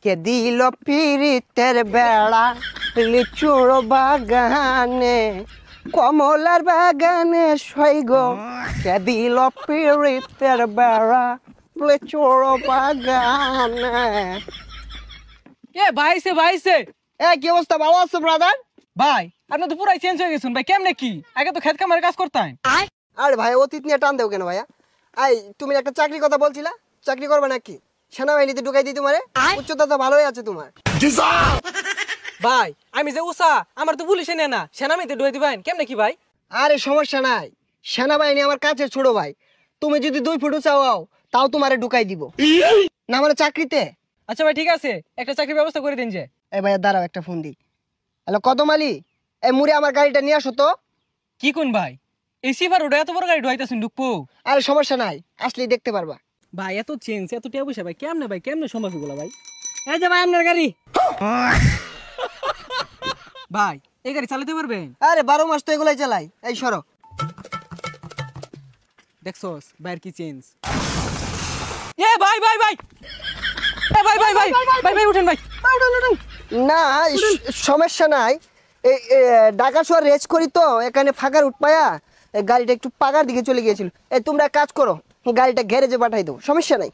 কে দিল পিরিতের বেড়া লিচুর বাগানে কমলার বাগানে সৈগ কে দিল পিরিতের বেড়া লিচুর বাগানে। ভাইছে কি অবস্থা, ভালো আছো ব্রাদার? ভাই আপনি তো পুরাই চেঞ্জ হয়ে গেছেন ভাই, কেমনে কি? আগে তো খেত কামারে কাজ করতেন। আরে ভাই অতীত নিয়ে টান দেও কেন ভাইয়া? তুমি একটা চাকরি কথা বলছিলা, চাকরি করবে নাকি? সেনাবাহিনীতে ঢুকাই দিই তোমারে? উচ্চতা তো ভালোই আছে তোমার। ভাই আমি যে উষা, আমার তো পুলিশে নেয় না, সেনাবাহিনীতে ঢুকাই দিবেন কেমনে কি ভাই? আরে সমস্যা নাই, সেনাবাহিনী আমার কাছে ছোট ভাই। তুমি যদি 2 ফুট চাও তাও তোমারে ঢুকাই দিব না মানে চাকরিতে। আচ্ছা ভাই ঠিক আছে, একটা চাকরির ব্যবস্থা করে দিন যে। এই ভাইয়া দাঁড়াও, একটা ফোন দিই। হ্যালো কদম আলী, এই মুড়ে আমার গাড়িটা নিয়ে আসো তো। কি কোন ভাই, এই সিফার ওটা এত বড় গাড়ি ঢুকাইতেছেন ঢুকবো? আরে সমস্যা নাই, আসলেই দেখতে পারবা। ভাই এত চেঞ্জ এত টিয়া পয়সা ভাই কেমনে সম্ভব এগুলো ভাই? এই যে ভাই আপনার গাড়ি। ভাই এই গাড়ি চালাতে পারবেন? আরে 12 মাস তো এগুলাই চালাই। এই সরো। দেখছস ভাইয়ের কি চেঞ্জ। এ ভাই ভাই ভাই এ ভাই ভাই ভাই ভাই ভাই উঠেন ভাই। না সমস্যা নাই, এই ঢাকা শহর রেস করি তো, এখানে ফাঁকার উঠপায়া গাড়িটা একটু পাকার দিকে চলে গিয়েছিল। এই তোমরা কাজ করো, গাড়িটা গ্যারেজে পাঠাই দাও, সমস্যা নাই।